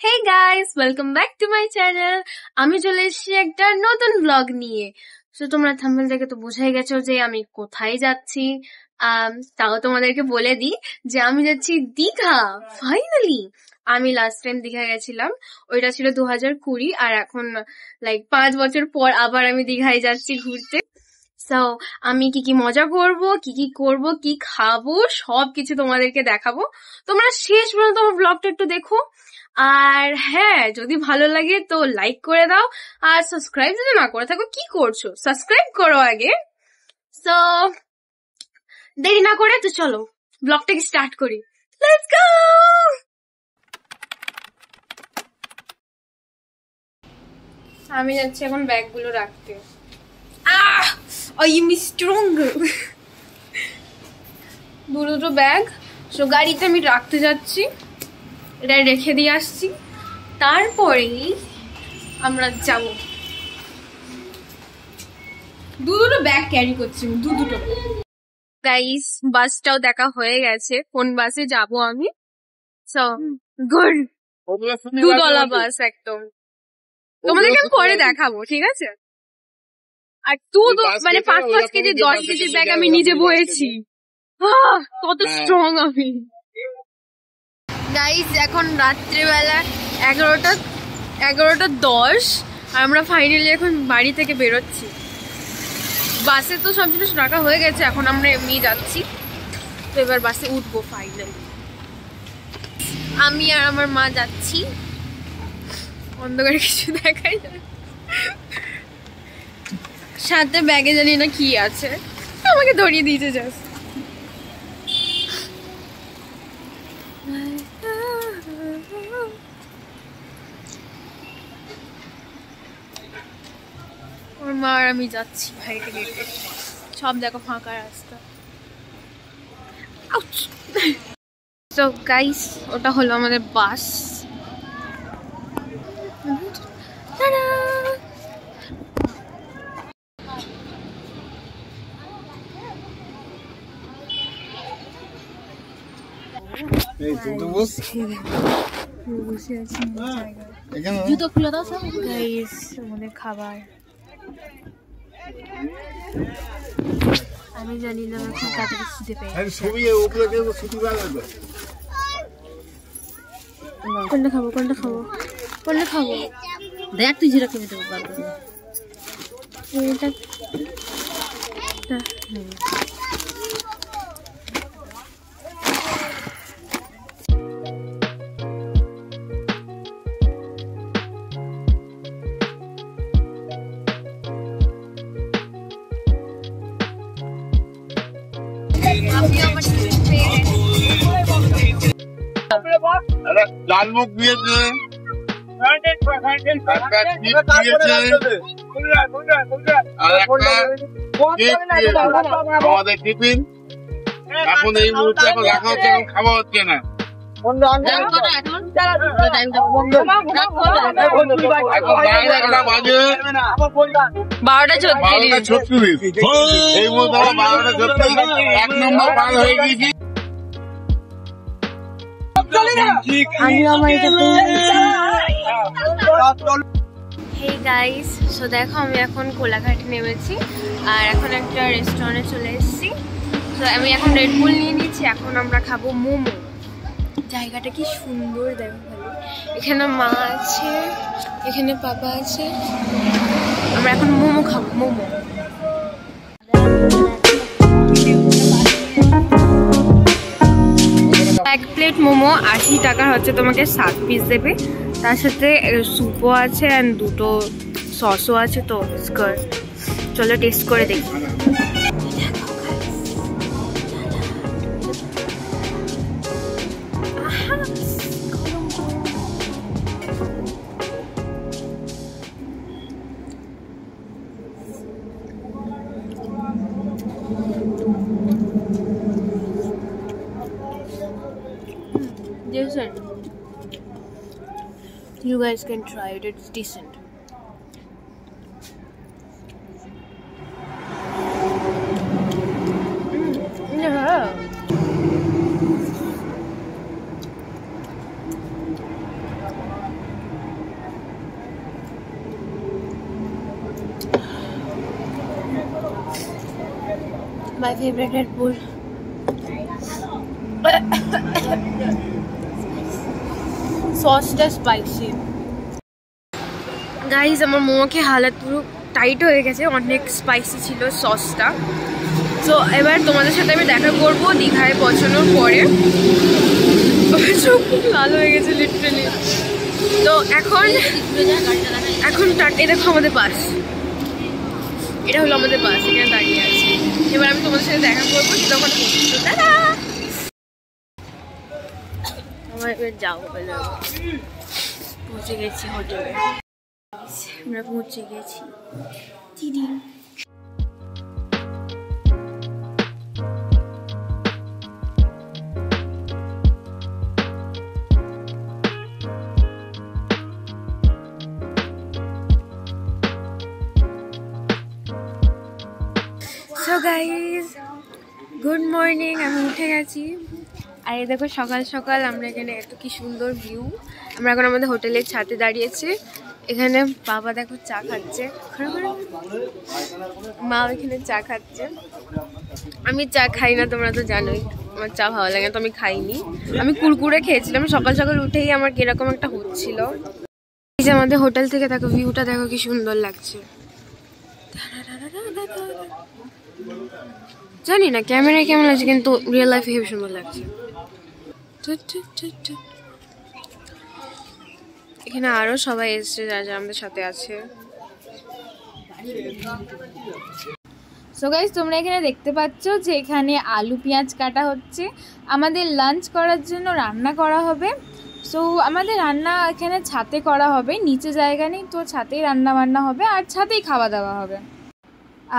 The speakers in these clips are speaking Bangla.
Hey guys, welcome back to my channel. আমি চলে এসেছি একটা নতুন ব্লগ নিয়ে। তো তোমরা থাম্বনেল দেখে তো বুঝেই গেছো যে আমি কোথায় যাচ্ছি। তাও তোমাদেরকে বলে দিই যে আমি যাচ্ছি দীঘা। ফাইনালি আমি লাস্ট টাইম দীঘা গেছিলাম, ওইটা ছিল 2020, আর এখন 5 বছর পর আবার আমি দীঘায় যাচ্ছি ঘুরতে। সো আমি কি মজা করব, কি করব, কি খাবো, সবকিছু তোমাদেরকে দেখাবো। তোমরা শেষ পর্যন্ত আমার ব্লগটা একটু দেখো। আর হ্যাঁ, যদি ভালো লাগে তো লাইক করে দাও, আর সাবস্ক্রাইব যদি না করে থাকো কি করছো, সাবস্ক্রাইব করো আগে। সো দেরি না করে তো চলো ব্লগটাকে স্টার্ট করি। Let's go. আমি যাচ্ছি এখন ব্যাগগুলো রাখতে। I am strong. দুটো ব্যাগ সো গাড়িতে আমি রাখতে যাচ্ছি, এটা রেখে দিয়ে আসছি, তারপরেই আমরা যাব। দুটো ব্যাগ ক্যারি করছি, দুটো। গাইস, বাসটাও দেখা হয়ে গেছে, কোন বাসে যাব আমি। সো গুড, দুতলা বাস একদম। তোমাদেরকে আমি পরে দেখাবো, ঠিক আছে? আর মানে 5 কেজি 10 কেজির ব্যাগ আমি নিজে বয়েছি, কত স্ট্রং আমি। গাইস, এখন রাত্রিবেলা 11:10 আর আমরা ফাইনালি এখন বাড়ি থেকে বেরোচ্ছি। বাসে তো সব জিনিস রাখা হয়ে গেছে, এখন আমরা এমনি যাচ্ছি। তো এবার বাসে উঠবো ফাইনালি। আমি আর আমার মা যাচ্ছি, অন্ধকারে কিছু দেখাই যায়, সাথে ব্যাগে জানি না কি আছে, আমাকে ধরিয়ে দিয়েছে জাস্ট। ওর মা আর আমি যাচ্ছি বাড়িতে গেটে, সব দেখো ফাঁকা রাস্তা। তো গাইস, ওটা হলো আমাদের বাস। জুতো খুলে দাও সব। গাইস, আমাদের খাবার। আমি জানি না আমি খুব তাড়াতাড়ি খিদে পেয়ে গেছি। কোনটা খাবো দেখ, তুই যেটা খেতে দেবো পারবো। লালমুখ দিয়েছে, আমাদের টিফিন এখন এই মুহূর্তে এখন রাখা হচ্ছে, এখন খাওয়া হচ্ছে না। বাজে 12:36, এই মুহূর্তে 12:36, 1 নম্বর পার হয়ে গেছি। Hey guys, so দেখো আমি এখন কোলাঘাটে নেমেছি আর এখন একটা রেস্টুরেন্টে চলে এসেছি। তো আমি এখন রেড বুল নিয়ে নিচ্ছি, এখন আমরা খাবো মোমো। জায়গাটা কি সুন্দর দেখো, এখানে মা আছে, এখানে পাপা আছে, আমরা এখন মোমো খাবো। মোমো এক প্লেট মোমো 80 টাকার হচ্ছে, তোমাকে 7 পিস দেবে, তার সাথে স্যুপও আছে আর 2টো সসও আছে। তো চলো টেস্ট করে দেখি। Decent. You guys can try it, it's decent. Yeah. My favorite Red Bull. সসটা স্পাইসি। গাইজ আমার মোমোকে হালাত পুরো টাইট হয়ে গেছে, অনেক স্পাইসি ছিল সসটা। তো এবার তোমাদের সাথে আমি দেখা করবো দীঘায় পৌঁছানোর পরে। চোখ খুব লাল হয়ে গেছে লিটারালি। তো এখন এই দেখো আমাদের বাস, এটা হলো আমাদের বাস, এখানে দাঁড়িয়ে আছে। এবার আমি তোমাদের সাথে দেখা করবো তখন আমার এবার যাবো, পৌঁছে গেছি হোটেলে, আমরা পৌঁছে গেছি। দিদি সো গাইজ গুড মর্নিং, আমি উঠে গেছি। আর এই দেখো সকাল সকাল আমরা এখানে এত কি সুন্দর ভিউ। আমরা এখন আমাদের হোটেলের ছাদে দাঁড়িয়েছি। এখানে বাবা দেখো চা খাচ্ছে, মা এখানে চা খাচ্ছে। আমি চা খাই না, তোমরা তো জানোই আমার চা ভালো লাগে না, তো আমি খাইনি। আমি কুরকুরে খেয়েছিলাম সকাল সকাল উঠেই, আমার কিরকম একটা হচ্ছিল। এই যে আমাদের হোটেল থেকে দেখো ভিউটা, দেখো কি সুন্দর লাগছে। জানি না ক্যামেরায় কেমন লাগছে, কিন্তু রিয়েল লাইফে হেবি সুন্দর লাগছে। এখানে আরো সবাই এসছে যারা আমাদের সাথে আছে। সো গাইস তোমরা এখানে দেখতে পাচ্ছ যে এখানে আলু পেঁয়াজ কাটা হচ্ছে, আমাদের লাঞ্চ করার জন্য রান্না করা হবে। সো আমাদের রান্না এখানে ছাদে করা হবে, নিচে জায়গা নেই, তো ছাদেই রান্না বান্না হবে আর ছাদেই খাওয়া দাওয়া হবে।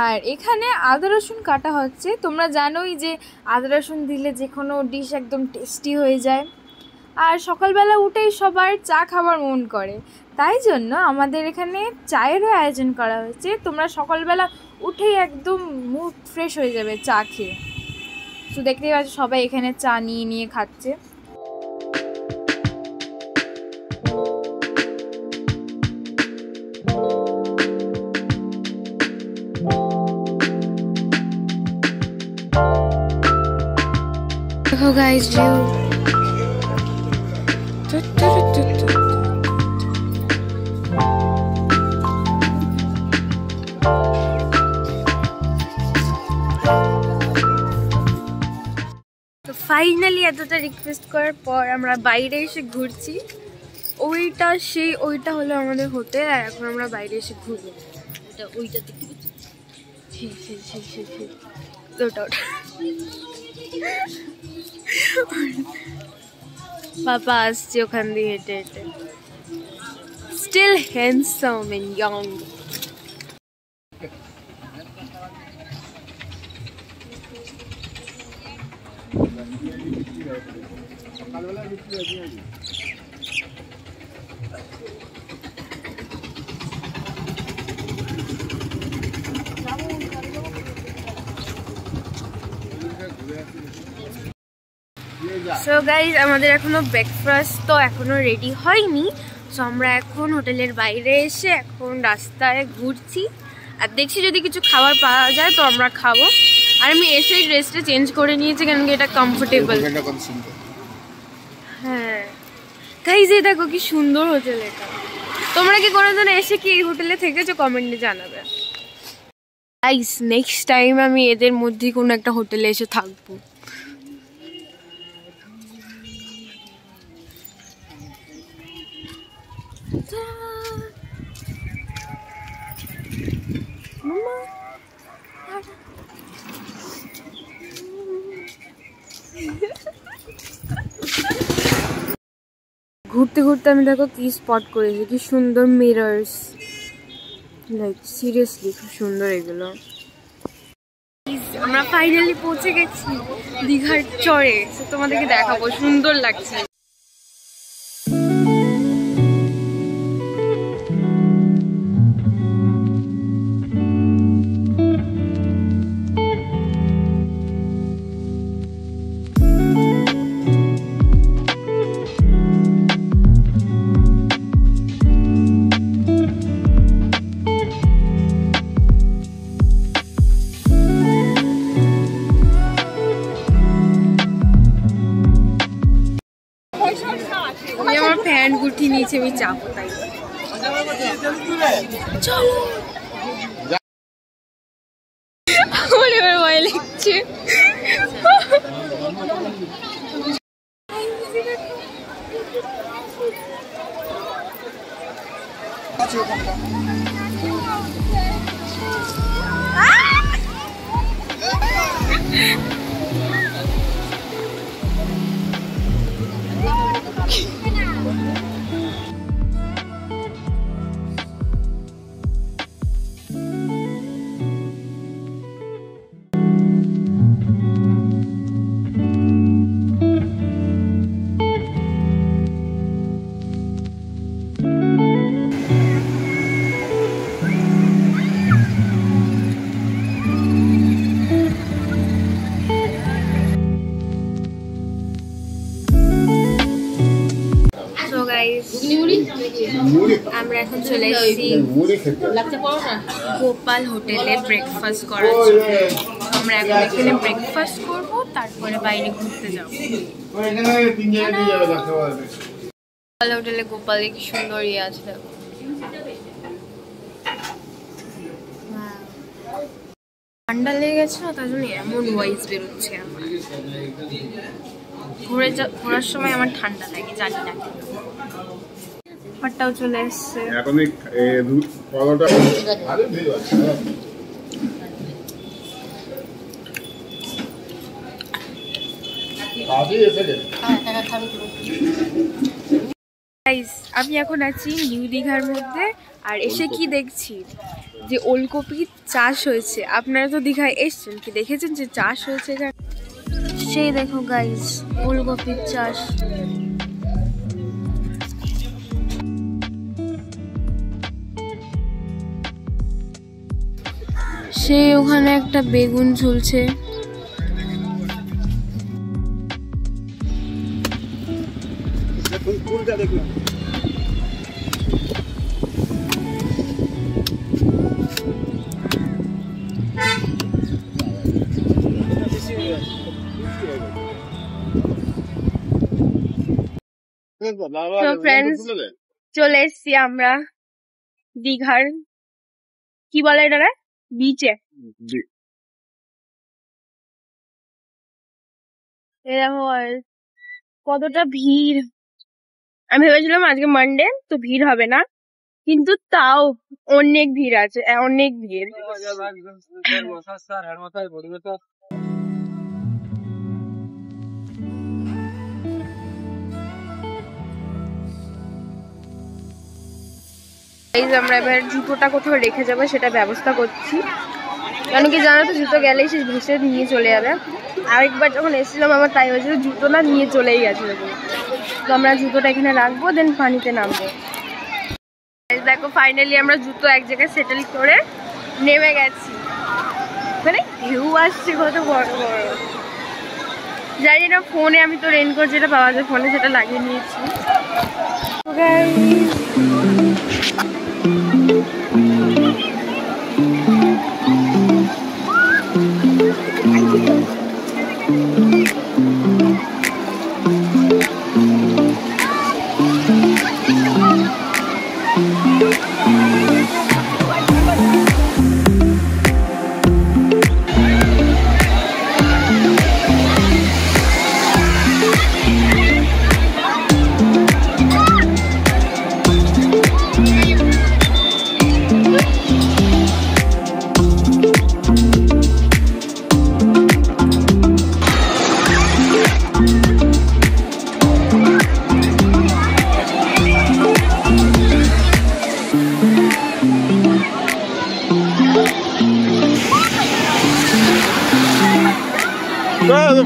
আর এখানে আদা রসুন কাটা হচ্ছে। তোমরা জানোই যে আদা রসুন দিলে যে কোনো ডিশ একদম টেস্টি হয়ে যায়। আর সকালবেলা উঠেই সবার চা খাবার মন করে, তাই জন্য আমাদের এখানে চায়েরও আয়োজন করা হয়েছে। তোমরা সকালবেলা উঠেই একদম মুড ফ্রেশ হয়ে যাবে চা খেয়ে। তো দেখতেই পাচ্ছ সবাই এখানে চা নিয়ে নিয়ে খাচ্ছে। দেখো গাইস ভিউ, তো ফাইনালি এতটা রিকোয়েস্ট করার পর আমরা বাইরে এসে ঘুরছি। ওইটা হলো আমাদের হোটেল, আর এখন আমরা বাইরে এসে ঘুরবো। ওইটা দেখতে ওটা পাপা আসছে ওখান দিয়ে হেঁটে হেঁটে, still handsome and young. So guys আমাদের এখনো ব্রেকফাস্ট তো এখনো রেডি হয়নি। সো আমরা এখন হোটেলের বাইরে এসে এখন রাস্তায় ঘুরছি, আর দেখছি যদি কিছু খাবার পাওয়া যায় তো আমরা খাবো। আর আমি এসেই ড্রেসটা চেঞ্জ করে নিয়েছি, কেন কি এটা কমফোর্টেবল। হ্যাঁ গাইজ এই দেখো কি সুন্দর হোটেল এটা। তোমরা কি কোনোদিন এসে কি এই হোটেলে থেকেছো কমেন্টে জানাবে। গাইজ নেক্সট টাইম আমি এদের মধ্যেই কোনো একটা হোটেলে এসে থাকবো। ঘুরতে ঘুরতে আমি দেখো কি স্পট করেছি, কি সুন্দর মিরর্স, লাইক সিরিয়াসলি খুব সুন্দর এগুলো। আমরা ফাইনালি পৌঁছে গেছি দীঘার চরে, তোমাদেরকে দেখাবো, সুন্দর লাগছে। আমার ফ্যান গুটি নিচে আমি চাপো তাই চলো আমার এবার ভয় লাগছে আমরা এখন চলে এসেছি গোপাল হোটেলে ব্রেকফাস্ট করার জন্য। আমরা এখন এখানে ব্রেকফাস্ট করবো, তারপরে বাইরে ঘুরতে যাবো। গোপাল হোটেলে গোপালে কি সুন্দর ইয়ে আছে দেখো। ঠান্ডা লেগে গেছে না, তার জন্য এমন ভয়েস বেরোচ্ছে আমার। ঘোরার সময় আমার ঠান্ডা লাগে, জানি না পাটটাও চলে এসছে। আমি এখন আছি নিউ দীঘার মধ্যে, আর এসে কি দেখছি যে ওলকপির চাষ হয়েছে। আপনারা তো দীঘায় এসছেন, কি দেখেছেন যে চাষ হয়েছে এখানে? সেই দেখো গাইস, ওলকপির চাষ। সে ওখানে একটা বেগুন ঝুলছে। চলে এসছি আমরা দীঘার, কি বলে এটা, বিচে। কতটা ভিড়! আমি ভেবেছিলাম আজকে মানডে তো ভিড় হবে না, কিন্তু তাও অনেক ভিড় আছে, অনেক ভিড়। আমরা এবার জুতোটা কোথাও রেখে যাবো সেটা ব্যবস্থা করছি, কেন কি জানো তো, জুতো গেলেই সে ভেসে নিয়ে চলে যাবে। আরেকবার যখন এসেছিলাম আমার তাই হয়েছিল, জুতো না নিয়ে চলেই গেছিল। তো আমরা জুতোটা এখানে রাখবো, দেন পানিতে নামবো। দেখো ফাইনালি আমরা জুতো এক জায়গায় সেটেল করে নেমে গেছি। মানে ঢেউ আসছে কত বড় বড়, জানি না। ফোনে আমি তো রেনকোট যেটা পাওয়া যায় ফোনে, সেটা লাগিয়ে নিয়েছি।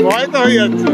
ভয় তো হয়ে যাচ্ছে।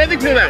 এদিক ফিরে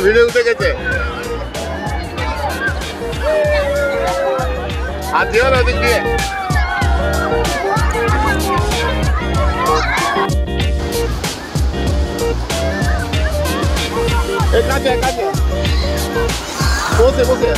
ভিডিও উঠে গেছে আর দিও না ওদিক দিয়ে কাছে বসে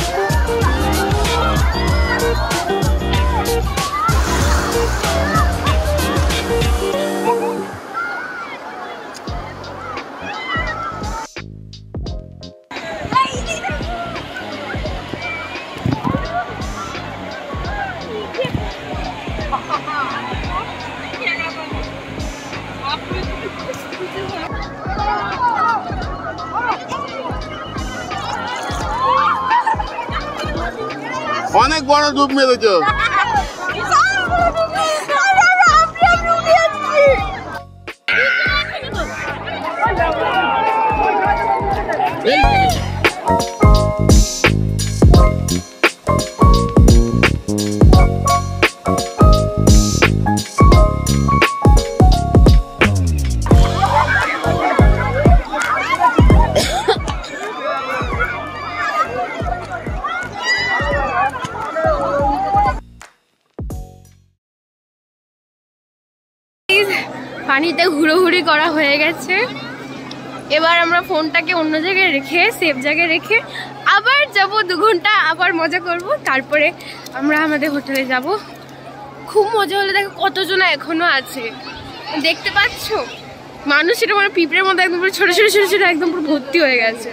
অনেক বড় ডুব মেরেছ পানিতে ঘুরোঘুরি করা হয়ে গেছে। এবার আমরা ফোনটাকে অন্য জায়গায় রেখে সেফ জায়গায় রেখে আবার যাব 2 ঘন্টা আবার মজা করব, তারপরে আমরা আমাদের হোটেলে যাব। খুব মজা হলো। দেখো কতজন এখনো আছে, দেখতে পাচ্ছ মানুষ এটা মানে পিঁপড়ের মধ্যে একদম পুরো ছোট ছোট ছোট ছোট একদম পুরো ভর্তি হয়ে গেছে।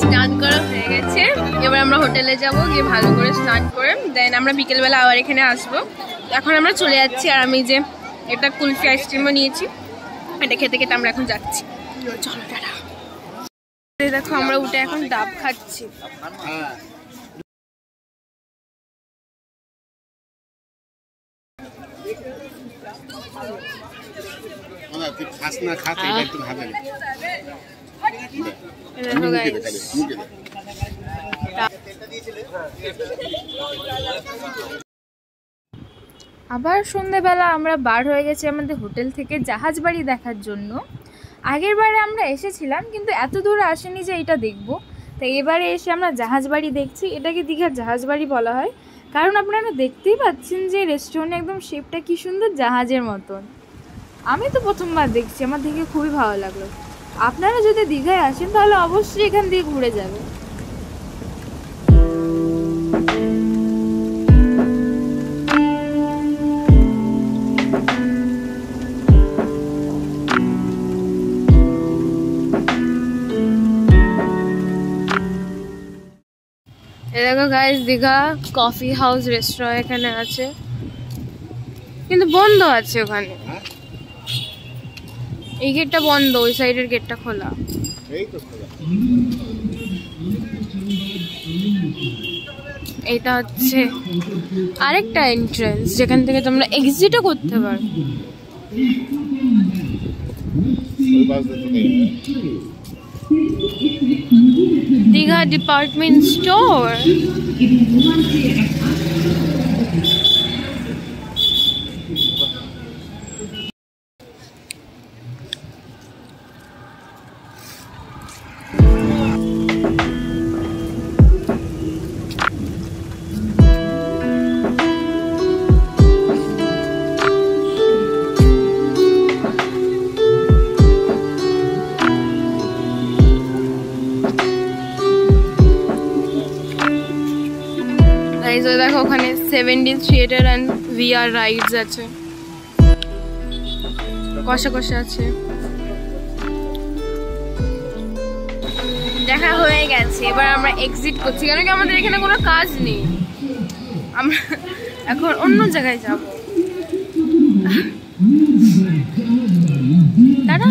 স্নান করা হয়ে গেছে, এবার আমরা হোটেলে যাব, গিয়ে ভালো করে স্নান করে দেন আমরা বিকেলবেলা আবার এখানে আসবো। এখন আমরা চলে যাচ্ছি, আর আমি যে এটা কুলফি আইসক্রিমও নিয়েছি, এটা খেতে খেতে আমরা এখন যাচ্ছি। চলো টাটা। দেখো আমরা উঠে এখন ডাব খাচ্ছি। আবার সন্ধ্যেবেলা আমরা বার হয়ে গেছি আমাদের হোটেল থেকে জাহাজ বাড়ি দেখার জন্য। আগের বারে আমরা এসেছিলাম কিন্তু এত দূরে আসেনি যে এটা দেখব, তাই এবারে এসে আমরা জাহাজ বাড়ি দেখছি। এটাকে দীঘার জাহাজ বাড়ি বলা হয়, কারণ আপনারা দেখতেই পাচ্ছেন যে রেস্টুরেন্ট একদম শেপটা কি সুন্দর জাহাজের মতন। আমি তো প্রথমবার দেখছি, আমার দেখে খুবই ভালো লাগলো। আপনারা যদি দীঘায় আসেন তাহলে অবশ্যই এখান দিয়ে ঘুরে যাবেন। এই দেখো guys, Digha coffee house restaurant এখানে আছে, কিন্তু বন্ধ আছে ওখানে। এই গেটটা বন্ধ, ওই সাইডের গেটটা খোলা। এটা হচ্ছে আরেকটা এন্ট্রান্স, যেখান থেকে তোমরা এক্সিটও করতে পারো। Digha department store. দেখো ওখানে 7D theatre and VR rides আছে, কষা কষা আছে। দেখা হয়ে গেছে, এবার আমরা এক্সিট করছি, কারণ কি আমাদের এখানে কোনো কাজ নেই, আমরা এখন অন্য জায়গায় যাব। টাটা।